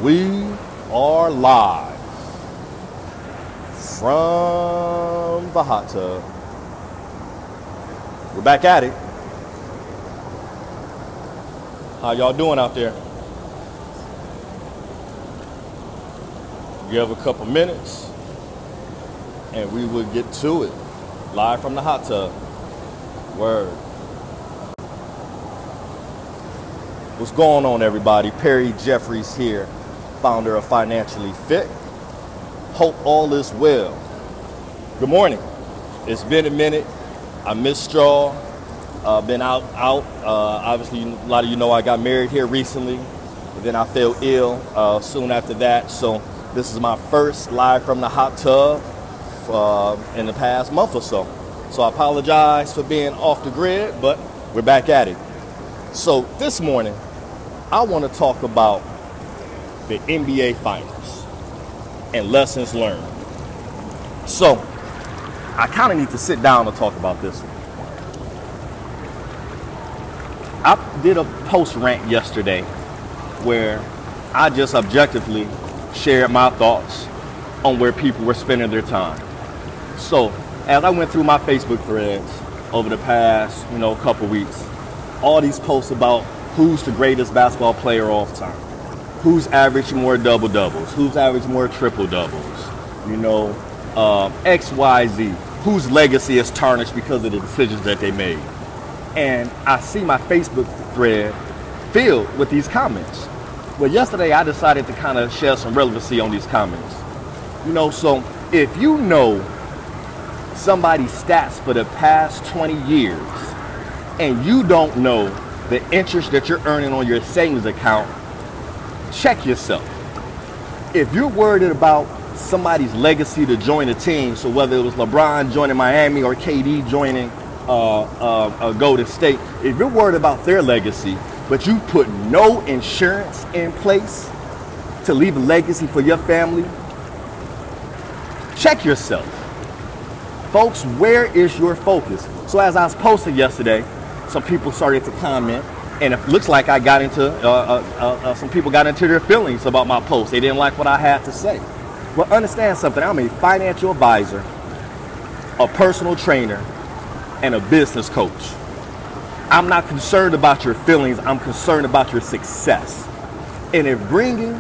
We are live from the hot tub. We're back at it. How y'all doing out there? Give a couple minutes and we will get to it. Live from the hot tub. Word. What's going on, everybody? Perry Jeffries here, founder of Financially Fit. Hope all is well. Good morning. It's been a minute. I missed y'all. Been out. Obviously, a lot of you know I got married here recently. And then I fell ill soon after that. So this is my first live from the hot tub in the past month or so. So I apologize for being off the grid, but we're back at it. So this morning, I want to talk about the NBA Finals and lessons learned. So I kind of need to sit down and talk about this one. I did a post rant yesterday where I just objectively shared my thoughts on where people were spending their time. So as I went through my Facebook threads over the past, couple weeks, all these posts about who's the greatest basketball player of all time, who's averaged more double-doubles, who's averaged more triple-doubles, X, Y, Z, whose legacy is tarnished because of the decisions that they made. And I see my Facebook thread filled with these comments. Well, yesterday I decided to kind of share some relevancy on these comments. So if you know somebody's stats for the past 20 years and you don't know the interest that you're earning on your savings account, check yourself. If you're worried about somebody's legacy to join a team, so whether it was LeBron joining Miami or KD joining Golden State, if you're worried about their legacy, but you put no insurance in place to leave a legacy for your family, check yourself. Folks, where is your focus? So as I was posting yesterday, some people started to comment, and it looks like I got into, some people got into their feelings about my post. They didn't like what I had to say. Well, understand something. I'm a financial advisor, a personal trainer, and a business coach. I'm not concerned about your feelings. I'm concerned about your success. And if bringing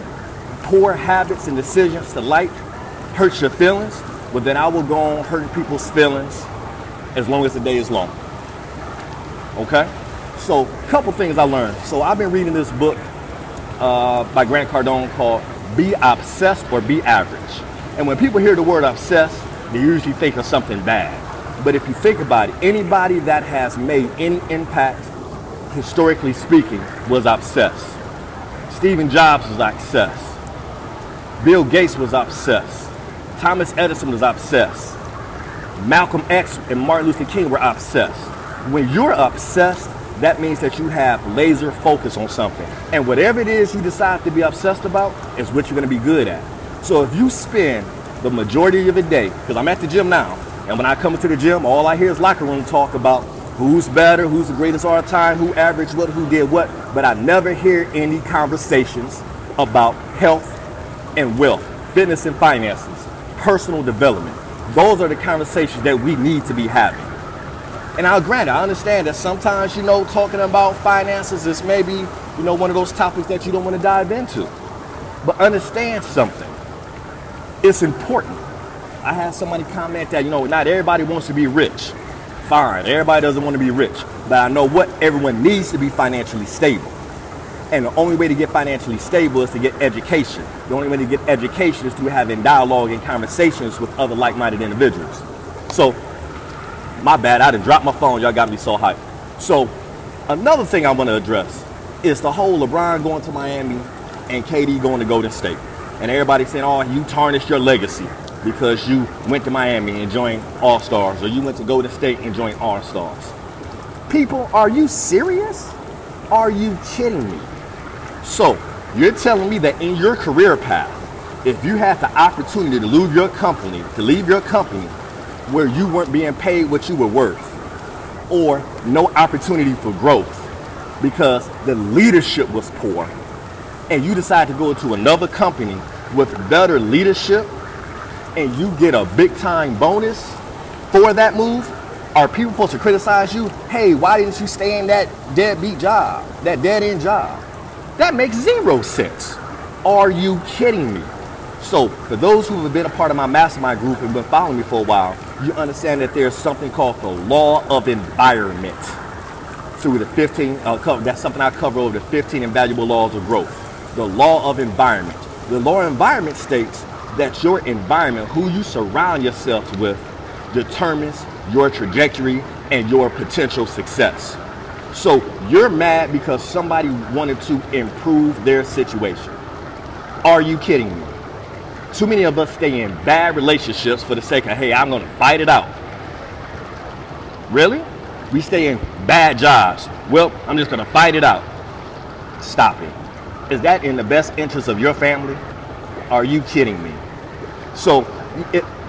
poor habits and decisions to light hurts your feelings, well, then I will go on hurting people's feelings as long as the day is long. Okay? So a couple things I learned. So I've been reading this book by Grant Cardone called Be Obsessed or Be Average. And when people hear the word obsessed, they usually think of something bad. But if you think about it, anybody that has made any impact, historically speaking, was obsessed. Steve Jobs was obsessed. Bill Gates was obsessed. Thomas Edison was obsessed. Malcolm X and Martin Luther King were obsessed. When you're obsessed, that means that you have laser focus on something. And whatever it is you decide to be obsessed about is what you're going to be good at. So if you spend the majority of the day, because I'm at the gym now, and when I come into the gym, all I hear is locker room talk about who's better, who's the greatest all the time, who averaged what, who did what. But I never hear any conversations about health and wealth, fitness and finances, personal development. Those are the conversations that we need to be having. And I understand that sometimes, talking about finances is maybe, one of those topics that you don't want to dive into. But understand something. It's important. I had somebody comment that, not everybody wants to be rich. Fine, everybody doesn't want to be rich. But I know what everyone needs to be financially stable. And the only way to get financially stable is to get education. The only way to get education is through having dialogue and conversations with other like-minded individuals. So, my bad, I done dropped my phone. Y'all got me so hyped. So, another thing I want to address is the whole LeBron going to Miami and KD going to Golden State. And everybody saying, oh, you tarnished your legacy because you went to Miami and joined All-Stars, or you went to Golden State and joined All-Stars. People, are you serious? Are you kidding me? So, you're telling me that in your career path, if you had the opportunity to leave your company, where you weren't being paid what you were worth, or no opportunity for growth because the leadership was poor, and you decide to go to another company with better leadership and you get a big time bonus for that move, are people supposed to criticize you? Hey, why didn't you stay in that deadbeat job, that dead end job? That makes zero sense. Are you kidding me? So for those who have been a part of my mastermind group and been following me for a while, you understand that there's something called the law of environment. Through the 15, that's something I cover over the 15 invaluable laws of growth. The law of environment. The law of environment states that your environment, who you surround yourself with, determines your trajectory and your potential success. So you're mad because somebody wanted to improve their situation. Are you kidding me? Too many of us stay in bad relationships for the sake of, hey, I'm going to fight it out. Really? We stay in bad jobs. Well, I'm just going to fight it out. Stop it. Is that in the best interest of your family? Are you kidding me? So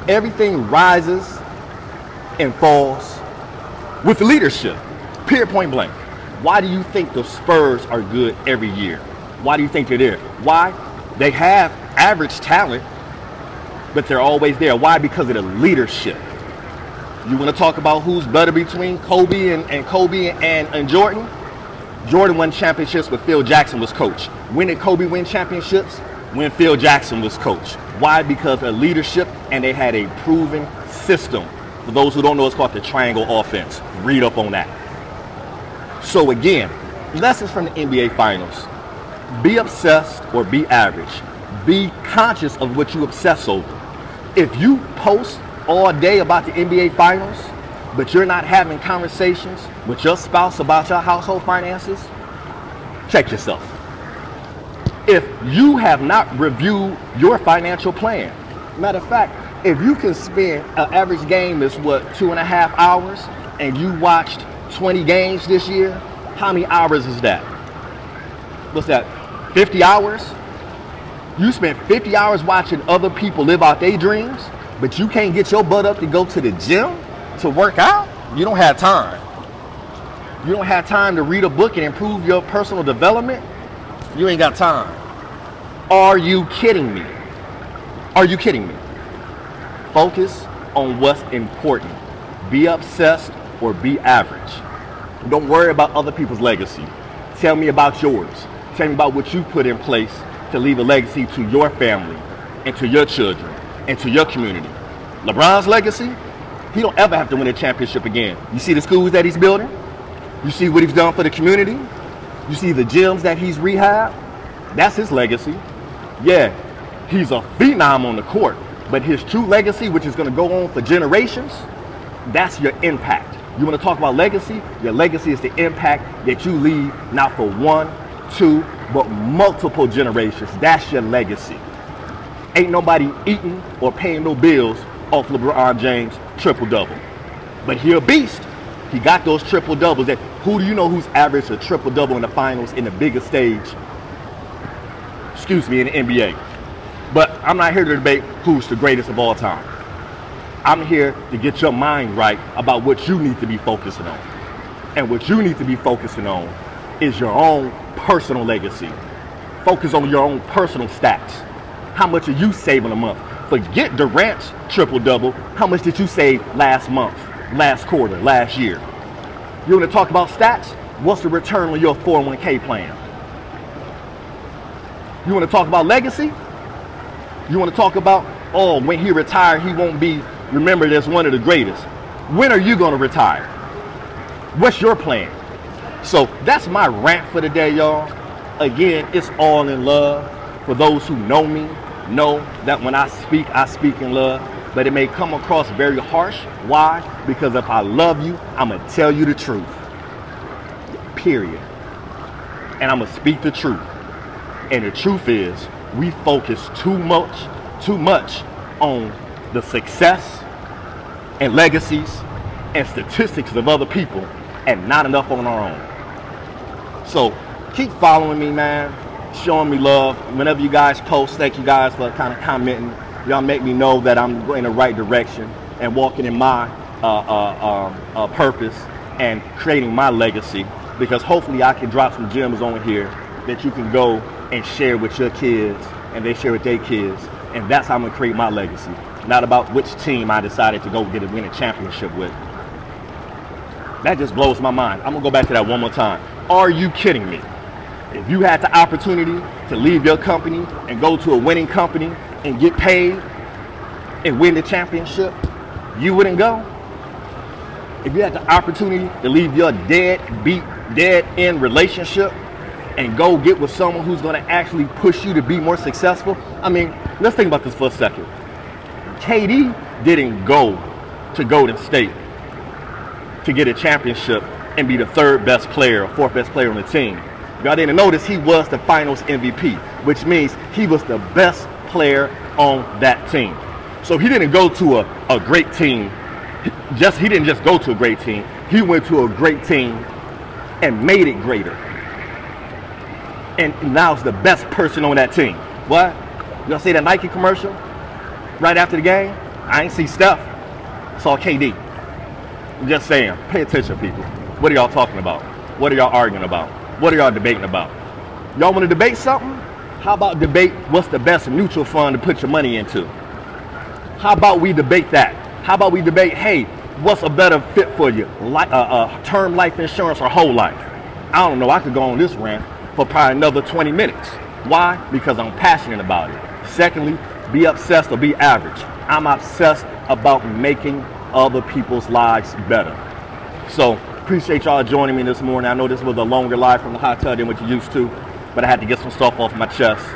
everything rises and falls with leadership. Period, point blank. Why do you think the Spurs are good every year? Why do you think they're there? Why? They have average talent, but they're always there. Why? Because of the leadership. You want to talk about who's better between Kobe and Jordan? Jordan won championships, but Phil Jackson was coach. When did Kobe win championships? When Phil Jackson was coach. Why? Because of leadership, and they had a proven system. For those who don't know, it's called the triangle offense. Read up on that. So again, lessons from the NBA Finals. Be obsessed or be average. Be conscious of what you obsess over. If you post all day about the NBA Finals, but you're not having conversations with your spouse about your household finances, check yourself. If you have not reviewed your financial plan, matter of fact, if you can spend, an average game is what, 2.5 hours, and you watched 20 games this year, how many hours is that? What's that, 50 hours? You spent 50 hours watching other people live out their dreams, but you can't get your butt up to go to the gym to work out? You don't have time. You don't have time to read a book and improve your personal development? You ain't got time. Are you kidding me? Are you kidding me? Focus on what's important. Be obsessed or be average. Don't worry about other people's legacy. Tell me about yours. Tell me about what you put in place to leave a legacy to your family and to your children and to your community. LeBron's legacy, he don't ever have to win a championship again. You see the schools that he's building? You see what he's done for the community? You see the gyms that he's rehabbed? That's his legacy. Yeah, he's a phenom on the court, but his true legacy, which is going to go on for generations, that's your impact. You want to talk about legacy? Your legacy is the impact that you leave not for 1, 2, but multiple generations. That's your legacy. Ain't nobody eating or paying no bills off LeBron James triple-double. But he a beast. He got those triple-doubles. That, who do you know who's averaged a triple-double in the finals in the biggest stage? Excuse me, in the NBA. But I'm not here to debate who's the greatest of all time. I'm here to get your mind right about what you need to be focusing on. And what you need to be focusing on is your own personal legacy. Focus on your own personal stats. How much are you saving a month? Forget Durant's triple-double. How much did you save last month, last quarter, last year? You want to talk about stats? What's the return on your 401k plan? You want to talk about legacy? You want to talk about, oh, when he retired, he won't be remembered as one of the greatest. When are you going to retire? What's your plan? So that's my rant for the day, y'all. Again, it's all in love. For those who know me, know that when I speak in love, but it may come across very harsh. Why? Because if I love you, I'm going to tell you the truth. Period. And I'm going to speak the truth. And the truth is, we focus too much on the success and legacies and statistics of other people and not enough on our own. So keep following me, man. Showing me love. Whenever you guys post, thank you guys for kind of commenting. Y'all make me know that I'm going in the right direction and walking in my purpose and creating my legacy, because hopefully I can drop some gems on here that you can go and share with your kids, and they share with their kids. And that's how I'm going to create my legacy. Not about which team I decided to go win a championship with. That just blows my mind. I'm going to go back to that one more time. Are you kidding me? If you had the opportunity to leave your company and go to a winning company and get paid and win the championship, you wouldn't go? If you had the opportunity to leave your dead-end relationship and go get with someone who's going to actually push you to be more successful, I mean, let's think about this for a second. KD didn't go to Golden State to get a championship and be the third best player or fourth best player on the team. Y'all didn't notice he was the finals MVP, which means he was the best player on that team. So he didn't go to a great team. He didn't just go to a great team. He went to a great team and made it greater. And now he's the best person on that team. What? Y'all see that Nike commercial right after the game? I ain't see Steph. Saw KD. I'm just saying, pay attention, people. What are y'all talking about? What are y'all arguing about? What are y'all debating about? Y'all want to debate something? How about debate what's the best mutual fund to put your money into? How about we debate that? How about we debate, hey, what's a better fit for you? Term life insurance or whole life? I don't know. I could go on this rant for probably another 20 minutes. Why? Because I'm passionate about it. Secondly, be obsessed or be average. I'm obsessed about making other people's lives better. So appreciate y'all joining me this morning. I know this was a longer live from the hotel than what you used to, but I had to get some stuff off my chest.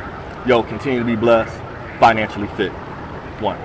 Yo, continue to be blessed, financially fit. One.